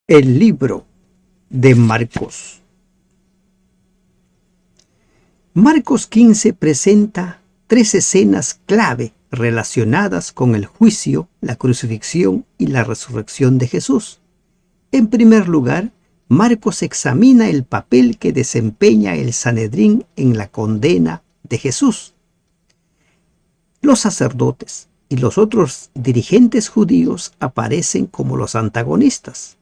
El libro de Marcos. Marcos 15 presenta tres escenas clave relacionadas con el juicio, la crucifixión y la resurrección de Jesús. En primer lugar, Marcos examina el papel que desempeña el Sanedrín en la condena de Jesús. Los sacerdotes y los otros dirigentes judíos aparecen como los antagonistas.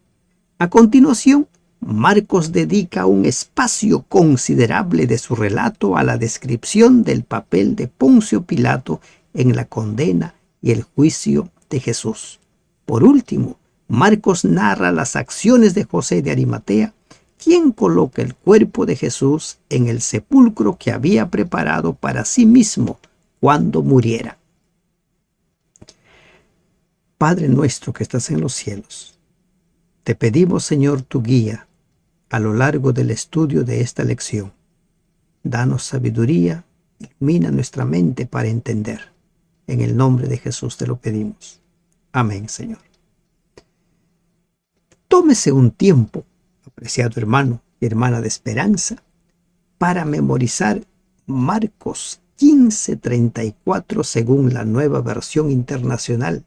A continuación, Marcos dedica un espacio considerable de su relato a la descripción del papel de Poncio Pilato en la condena y el juicio de Jesús. Por último, Marcos narra las acciones de José de Arimatea, quien coloca el cuerpo de Jesús en el sepulcro que había preparado para sí mismo cuando muriera. Padre nuestro que estás en los cielos, te pedimos, Señor, tu guía a lo largo del estudio de esta lección. Danos sabiduría, ilumina nuestra mente para entender. En el nombre de Jesús te lo pedimos. Amén, Señor. Tómese un tiempo, apreciado hermano y hermana de esperanza, para memorizar Marcos 15:34 según la Nueva Versión Internacional.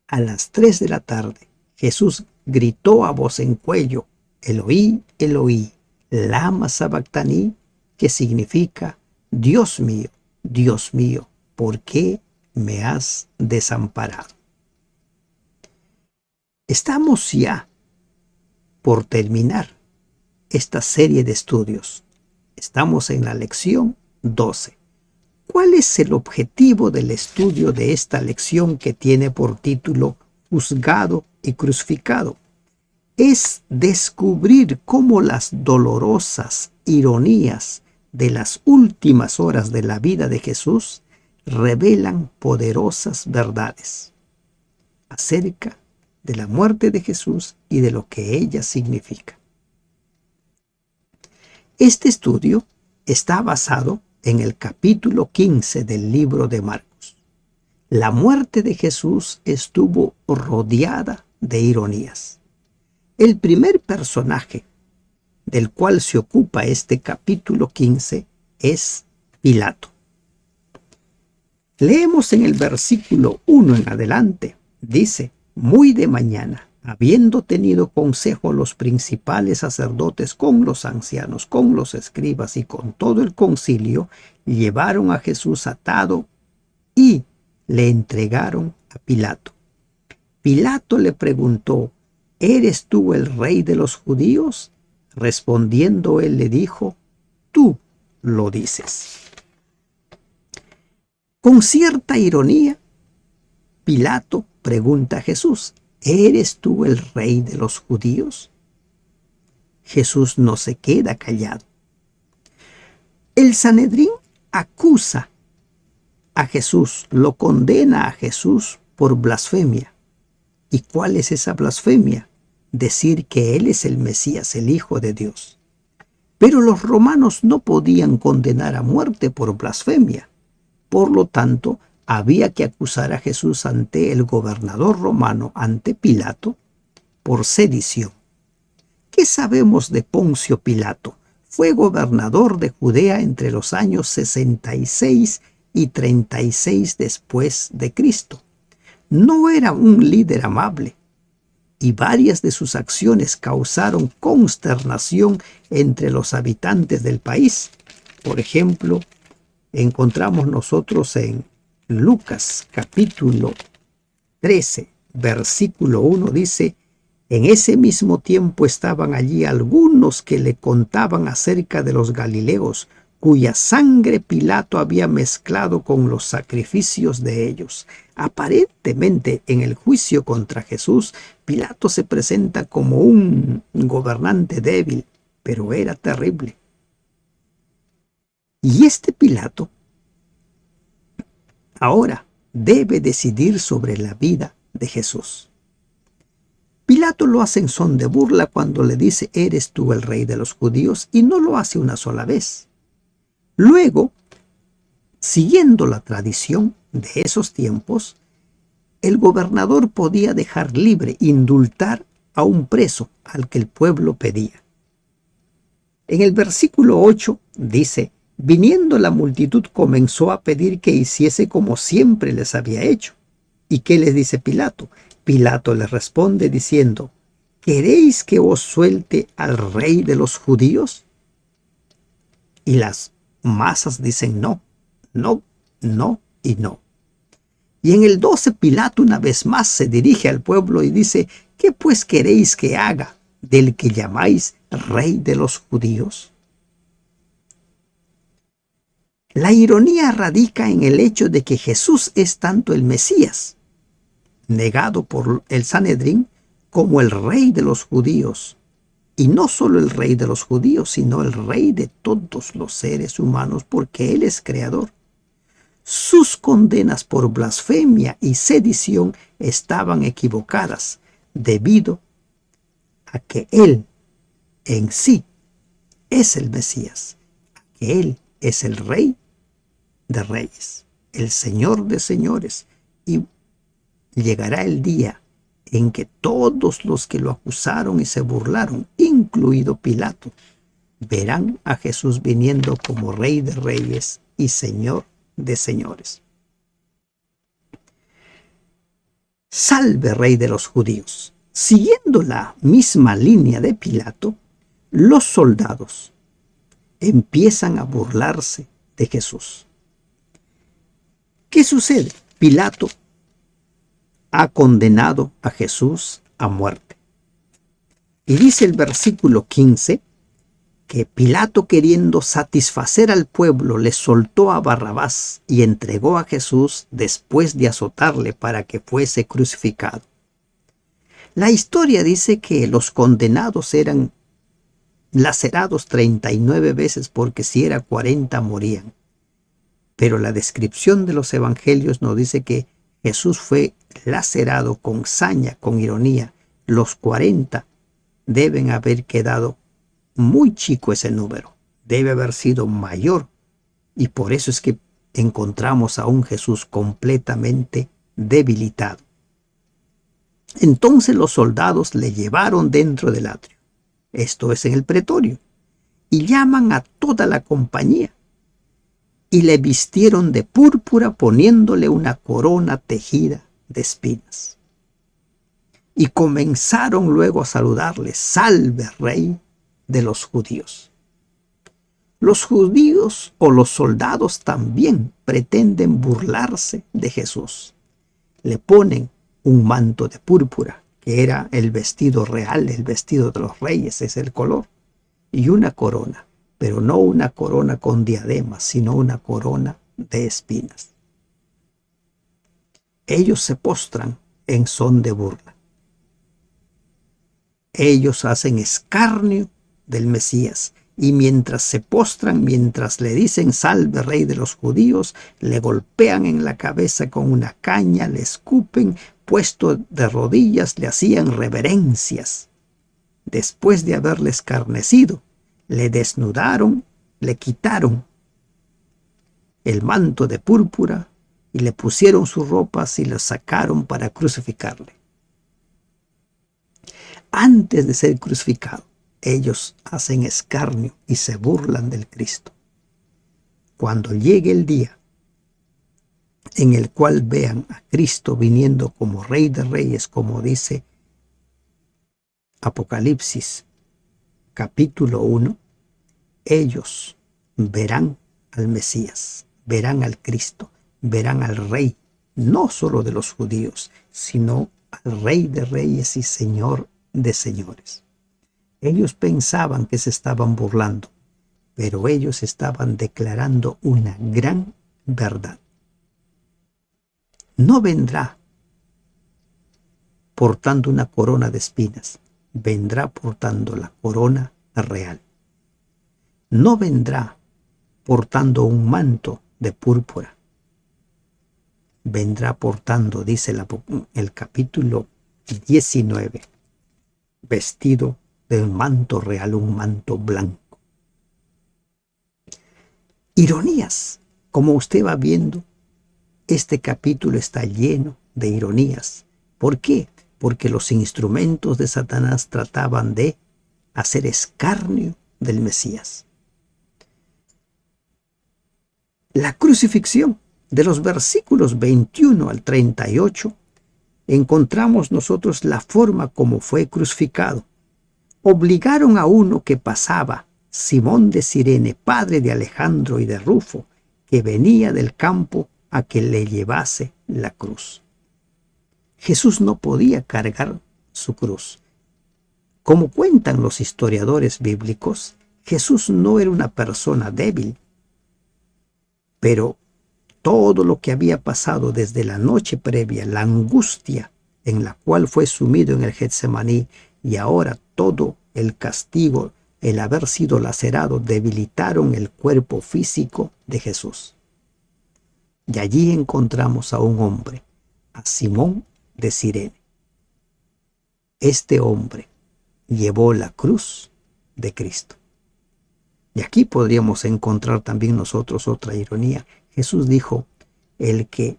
A las 3 de la tarde, Jesús gritó a voz en cuello: Eloí, Eloí, lama sabactaní, que significa: Dios mío, ¿por qué me has desamparado? Estamos ya por terminar esta serie de estudios. Estamos en la lección 12. ¿Cuál es el objetivo del estudio de esta lección que tiene por título Juzgado y Crucificado? Es descubrir cómo las dolorosas ironías de las últimas horas de la vida de Jesús revelan poderosas verdades acerca de la muerte de Jesús y de lo que ella significa. Este estudio está basado en el capítulo 15 del libro de Marcos. La muerte de Jesús estuvo rodeada de ironías. El primer personaje del cual se ocupa este capítulo 15 es Pilato. Leemos en el versículo 1 en adelante. Dice: muy de mañana, habiendo tenido consejo los principales sacerdotes con los ancianos, con los escribas y con todo el concilio, llevaron a Jesús atado y le entregaron a Pilato. Pilato le preguntó: ¿eres tú el rey de los judíos? Respondiendo él le dijo: tú lo dices. Con cierta ironía, Pilato pregunta a Jesús: ¿eres tú el rey de los judíos? Jesús no se queda callado. El Sanedrín acusa a Jesús, lo condena a Jesús por blasfemia. ¿Y cuál es esa blasfemia? Decir que Él es el Mesías, el Hijo de Dios. Pero los romanos no podían condenar a muerte por blasfemia. Por lo tanto, había que acusar a Jesús ante el gobernador romano, ante Pilato, por sedición. ¿Qué sabemos de Poncio Pilato? Fue gobernador de Judea entre los años 66 y 36 después de Cristo. No era un líder amable, y varias de sus acciones causaron consternación entre los habitantes del país. Por ejemplo, encontramos nosotros en Lucas capítulo 13, versículo 1, dice: en ese mismo tiempo estaban allí algunos que le contaban acerca de los galileos, cuya sangre Pilato había mezclado con los sacrificios de ellos. Aparentemente, en el juicio contra Jesús, Pilato se presenta como un gobernante débil, pero era terrible. Y este Pilato ahora debe decidir sobre la vida de Jesús. Pilato lo hace en son de burla cuando le dice: ¿eres tú el rey de los judíos? Y no lo hace una sola vez. Luego, siguiendo la tradición de esos tiempos, el gobernador podía dejar libre, indultar a un preso al que el pueblo pedía. En el versículo 8 dice: viniendo la multitud comenzó a pedir que hiciese como siempre les había hecho. ¿Y qué les dice Pilato? Pilato les responde diciendo: ¿queréis que os suelte al rey de los judíos? Y las masas dicen no, no, no y no. Y en el 12 Pilato una vez más se dirige al pueblo y dice: ¿qué pues queréis que haga del que llamáis rey de los judíos? La ironía radica en el hecho de que Jesús es tanto el Mesías, negado por el Sanedrín, como el rey de los judíos. Y no solo el rey de los judíos, sino el rey de todos los seres humanos, porque Él es creador. Sus condenas por blasfemia y sedición estaban equivocadas, debido a que Él en sí es el Mesías, que Él es el Rey de Reyes, el Señor de Señores, y llegará el día en que todos los que lo acusaron y se burlaron, incluido Pilato, verán a Jesús viniendo como Rey de Reyes y Señor de Señores. Salve, Rey de los judíos. Siguiendo la misma línea de Pilato, los soldados empiezan a burlarse de Jesús. ¿Qué sucede? Pilato ha condenado a Jesús a muerte. Y dice el versículo 15 que Pilato, queriendo satisfacer al pueblo, le soltó a Barrabás y entregó a Jesús después de azotarle para que fuese crucificado. La historia dice que los condenados eran lacerados 39 veces, porque si era 40 morían. Pero la descripción de los evangelios nos dice que Jesús fue lacerado con saña, con ironía. Los 40 deben haber quedado muy chico ese número. Debe haber sido mayor. Y por eso es que encontramos a un Jesús completamente debilitado. Entonces los soldados le llevaron dentro del atrio, esto es en el pretorio, y llaman a toda la compañía. Y le vistieron de púrpura, poniéndole una corona tejida de espinas. Y comenzaron luego a saludarle: salve, Rey de los judíos. Los judíos o los soldados también pretenden burlarse de Jesús. Le ponen un manto de púrpura, que era el vestido real, el vestido de los reyes, es el color, y una corona, pero no una corona con diademas, sino una corona de espinas. Ellos se postran en son de burla. Ellos hacen escarnio del Mesías, y mientras se postran, mientras le dicen salve, Rey de los judíos, le golpean en la cabeza con una caña, le escupen, puesto de rodillas, le hacían reverencias. Después de haberle escarnecido, le desnudaron, le quitaron el manto de púrpura y le pusieron sus ropas y lo sacaron para crucificarle. Antes de ser crucificado, ellos hacen escarnio y se burlan del Cristo. Cuando llegue el día en el cual vean a Cristo viniendo como Rey de Reyes, como dice Apocalipsis capítulo 1, ellos verán al Mesías, verán al Cristo, verán al Rey, no solo de los judíos, sino al Rey de Reyes y Señor de Señores. Ellos pensaban que se estaban burlando, pero ellos estaban declarando una gran verdad. No vendrá portando una corona de espinas, vendrá portando la corona real. No vendrá portando un manto de púrpura, vendrá portando, dice el capítulo 19, vestido del manto real, un manto blanco. Ironías, como usted va viendo, este capítulo está lleno de ironías. ¿Por qué? porque los instrumentos de Satanás trataban de hacer escarnio del Mesías. La crucifixión, de los versículos 21 al 38, encontramos nosotros la forma como fue crucificado. Obligaron a uno que pasaba, Simón de Cirene, padre de Alejandro y de Rufo, que venía del campo, a que le llevase la cruz. Jesús no podía cargar su cruz. Como cuentan los historiadores bíblicos, Jesús no era una persona débil, pero todo lo que había pasado desde la noche previa, la angustia en la cual fue sumido en el Getsemaní, y ahora todo el castigo, el haber sido lacerado, debilitaron el cuerpo físico de Jesús. Y allí encontramos a un hombre, a Simón de Cirene. Este hombre llevó la cruz de Cristo. Y aquí podríamos encontrar también nosotros otra ironía. Jesús dijo: el que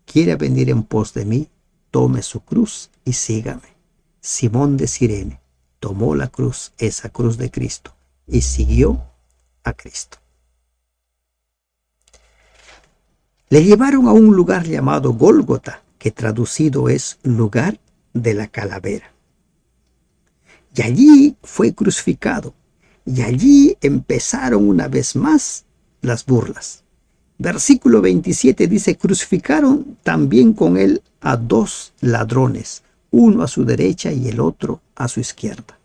quiera venir en pos de mí, tome su cruz y sígame. Simón de Cirene tomó la cruz, esa cruz de Cristo, y siguió a Cristo. Le llevaron a un lugar llamado Gólgota, que traducido es lugar de la calavera. Y allí fue crucificado. Y allí empezaron una vez más las burlas. Versículo 27 dice: crucificaron también con él a 2 ladrones, uno a su derecha y el otro a su izquierda.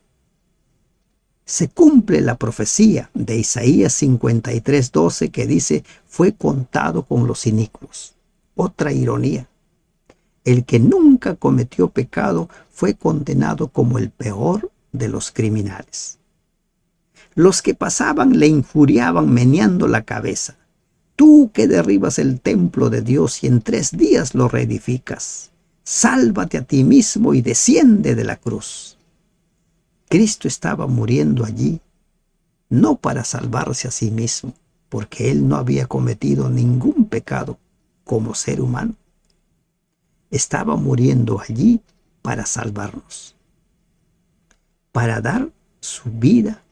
Se cumple la profecía de Isaías 53:12 que dice: fue contado con los inicuos. Otra ironía. El que nunca cometió pecado fue condenado como el peor de los criminales. Los que pasaban le injuriaban meneando la cabeza: tú que derribas el templo de Dios y en 3 días lo reedificas, sálvate a ti mismo y desciende de la cruz. Cristo estaba muriendo allí, no para salvarse a sí mismo, porque él no había cometido ningún pecado como ser humano. Estaba muriendo allí para salvarnos, para dar su vida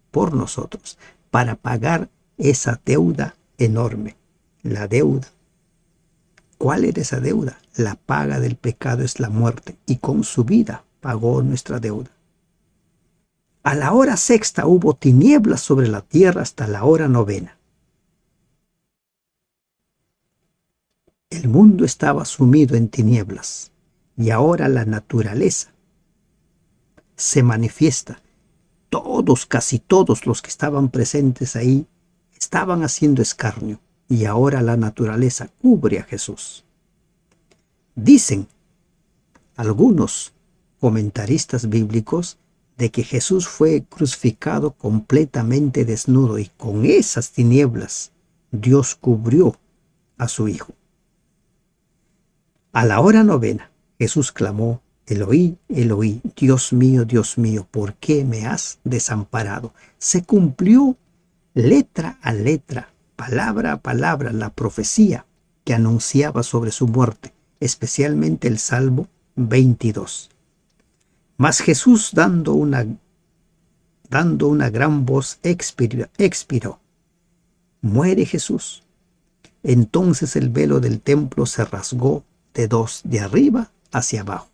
por nosotros, para pagar esa deuda enorme, la deuda. ¿Cuál era esa deuda? La paga del pecado es la muerte, y con su vida pagó nuestra deuda. A la hora 6 hubo tinieblas sobre la tierra hasta la hora 9. El mundo estaba sumido en tinieblas, y ahora la naturaleza se manifiesta. Todos, casi todos los que estaban presentes ahí, estaban haciendo escarnio, y ahora la naturaleza cubre a Jesús. Dicen algunos comentaristas bíblicos de que Jesús fue crucificado completamente desnudo, y con esas tinieblas Dios cubrió a su Hijo. A la hora 9, Jesús clamó: Eloí, Eloí, Dios mío, ¿por qué me has desamparado? Se cumplió letra a letra, palabra a palabra, la profecía que anunciaba sobre su muerte, especialmente el Salmo 22. Mas Jesús, dando una gran voz, expiró. Muere Jesús. Entonces el velo del templo se rasgó de 2, de arriba hacia abajo.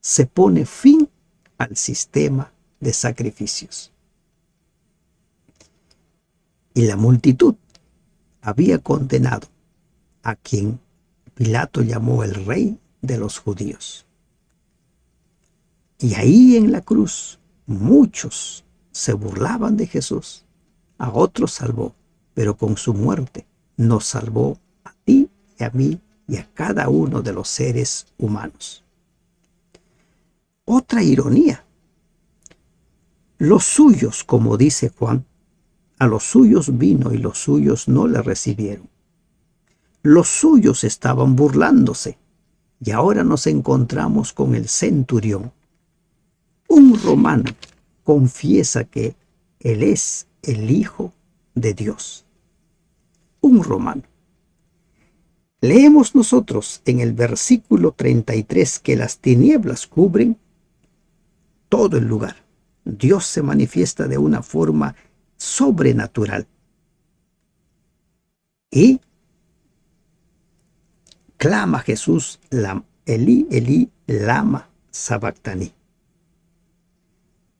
Se pone fin al sistema de sacrificios. Y la multitud había condenado a quien Pilato llamó el rey de los judíos. Y ahí en la cruz muchos se burlaban de Jesús. A otros salvó, pero con su muerte nos salvó a ti y a mí y a cada uno de los seres humanos. Otra ironía. Los suyos, como dice Juan, a los suyos vino y los suyos no le recibieron. Los suyos estaban burlándose, y ahora nos encontramos con el centurión. Un romano confiesa que él es el Hijo de Dios. Un romano. Leemos nosotros en el versículo 33 que las tinieblas cubren todo el lugar. Dios se manifiesta de una forma sobrenatural. Y clama Jesús, Elí, Elí, lama sabactani.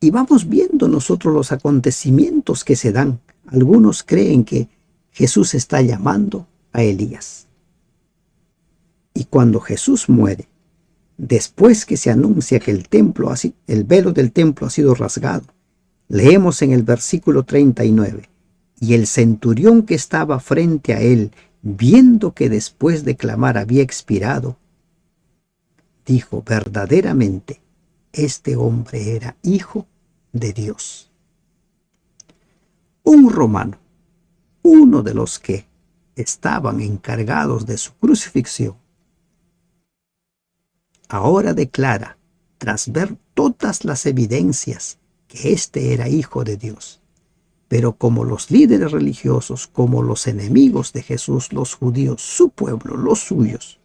Y vamos viendo nosotros los acontecimientos que se dan. Algunos creen que Jesús está llamando a Elías. Y cuando Jesús muere, después que se anuncia que el velo del templo ha sido rasgado, leemos en el versículo 39, y el centurión que estaba frente a él, viendo que después de clamar había expirado, dijo: verdaderamente, este hombre era hijo de Dios. Un romano, uno de los que estaban encargados de su crucifixión, ahora declara, tras ver todas las evidencias, que este era hijo de Dios. Pero como los líderes religiosos, como los enemigos de Jesús, los judíos, su pueblo, los suyos,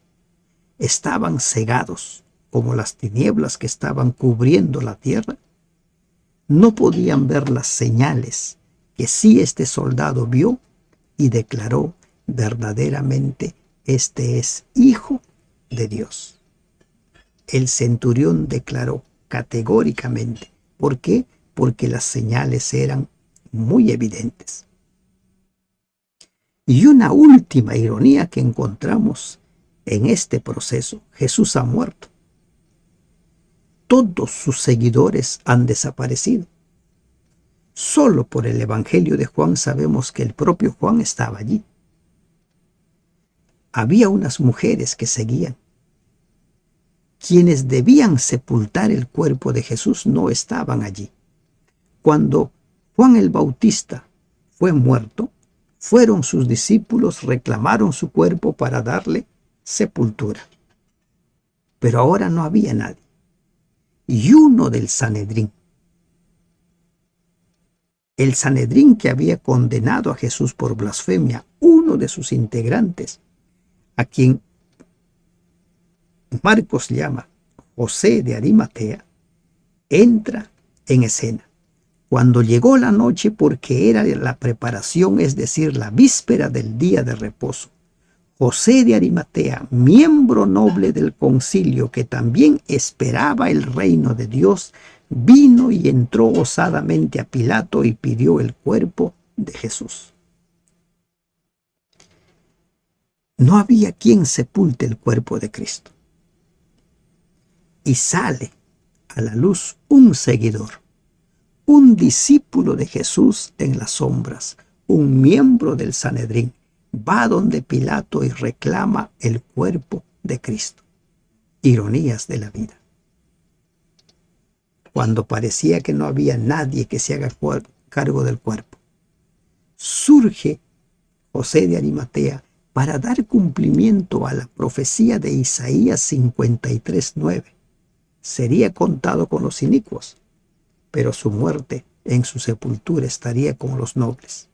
estaban cegados como las tinieblas que estaban cubriendo la tierra, no podían ver las señales que sí este soldado vio y declaró: verdaderamente este es hijo de Dios. El centurión declaró categóricamente. ¿Por qué? Porque las señales eran muy evidentes. Y una última ironía que encontramos en este proceso: Jesús ha muerto. Todos sus seguidores han desaparecido. Solo por el Evangelio de Juan sabemos que el propio Juan estaba allí. Había unas mujeres que seguían. Quienes debían sepultar el cuerpo de Jesús no estaban allí. Cuando Juan el Bautista fue muerto, fueron sus discípulos, reclamaron su cuerpo para darle sepultura. Pero ahora no había nadie. Y uno del Sanedrín, el Sanedrín que había condenado a Jesús por blasfemia, uno de sus integrantes, a quien Marcos llama José de Arimatea, entra en escena. Cuando llegó la noche, porque era la preparación, es decir, la víspera del día de reposo, José de Arimatea, miembro noble del concilio que también esperaba el reino de Dios, vino y entró osadamente a Pilato y pidió el cuerpo de Jesús. No había quien sepulte el cuerpo de Cristo. Y sale a la luz un seguidor, un discípulo de Jesús en las sombras, un miembro del Sanedrín, va donde Pilato y reclama el cuerpo de Cristo. Ironías de la vida. Cuando parecía que no había nadie que se haga cargo del cuerpo, surge José de Arimatea para dar cumplimiento a la profecía de Isaías 53:9. Sería contado con los inicuos, pero su muerte en su sepultura estaría con los nobles.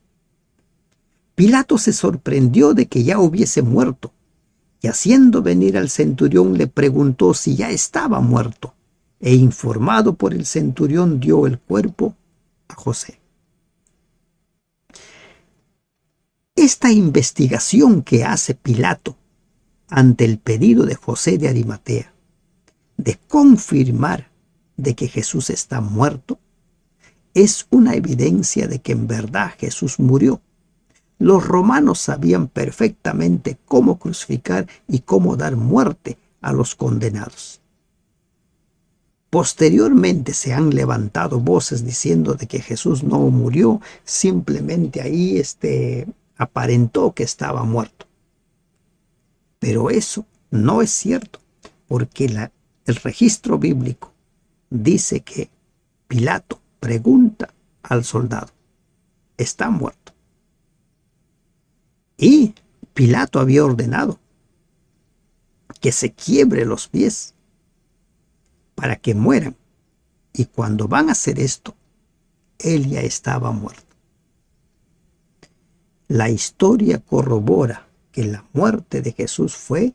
Pilato se sorprendió de que ya hubiese muerto, y haciendo venir al centurión le preguntó si ya estaba muerto, e informado por el centurión dio el cuerpo a José. Esta investigación que hace Pilato ante el pedido de José de Arimatea de confirmar de que Jesús está muerto es una evidencia de que en verdad Jesús murió. Los romanos sabían perfectamente cómo crucificar y cómo dar muerte a los condenados. Posteriormente se han levantado voces diciendo de que Jesús no murió, simplemente ahí aparentó que estaba muerto. Pero eso no es cierto, porque el registro bíblico dice que Pilato pregunta al soldado: ¿está muerto? Y Pilato había ordenado que se quiebre los pies para que mueran. Y cuando van a hacer esto, él ya estaba muerto. La historia corrobora que la muerte de Jesús fue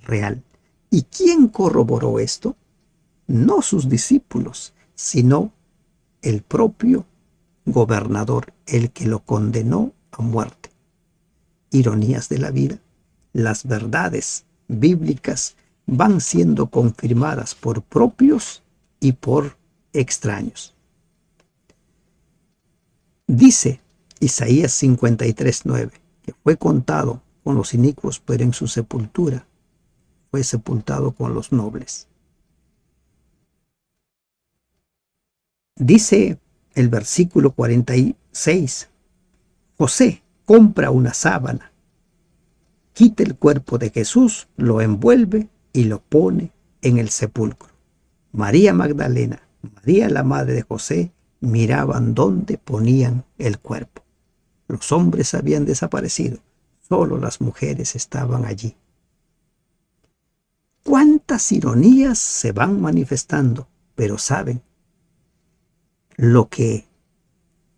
real. ¿Y quién corroboró esto? No sus discípulos, sino el propio gobernador, el que lo condenó a muerte. Ironías de la vida, las verdades bíblicas van siendo confirmadas por propios y por extraños. Dice Isaías 53:9, que fue contado con los inicuos, pero en su sepultura fue sepultado con los nobles. Dice el versículo 46, José compra una sábana, quita el cuerpo de Jesús, lo envuelve y lo pone en el sepulcro. María Magdalena, María la madre de José, miraban dónde ponían el cuerpo. Los hombres habían desaparecido, solo las mujeres estaban allí. ¿Cuántas ironías se van manifestando? Pero saben, lo que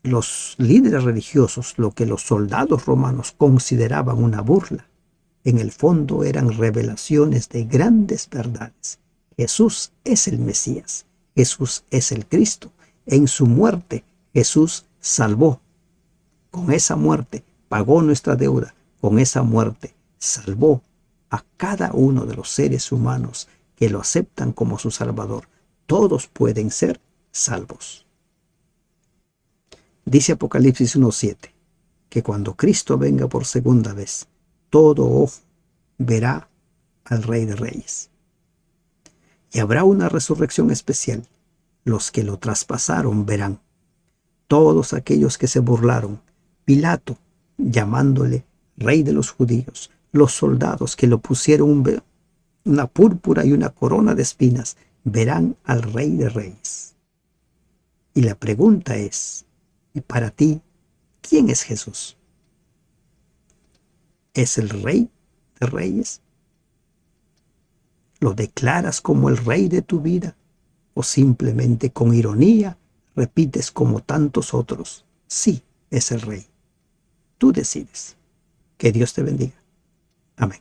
los líderes religiosos, lo que los soldados romanos consideraban una burla, en el fondo eran revelaciones de grandes verdades. Jesús es el Mesías, Jesús es el Cristo. En su muerte Jesús salvó. Con esa muerte pagó nuestra deuda. Con esa muerte salvó a cada uno de los seres humanos que lo aceptan como su Salvador. Todos pueden ser salvos. Dice Apocalipsis 1:7 que cuando Cristo venga por segunda vez, todo ojo verá al Rey de Reyes. Y habrá una resurrección especial. Los que lo traspasaron verán. Todos aquellos que se burlaron, Pilato llamándole Rey de los Judíos, los soldados que lo pusieron una púrpura y una corona de espinas, verán al Rey de Reyes. Y la pregunta es, ¿y para ti, quién es Jesús? ¿Es el Rey de Reyes? ¿Lo declaras como el Rey de tu vida? ¿O simplemente con ironía repites como tantos otros? Sí, es el Rey. Tú decides. Que Dios te bendiga. Amén.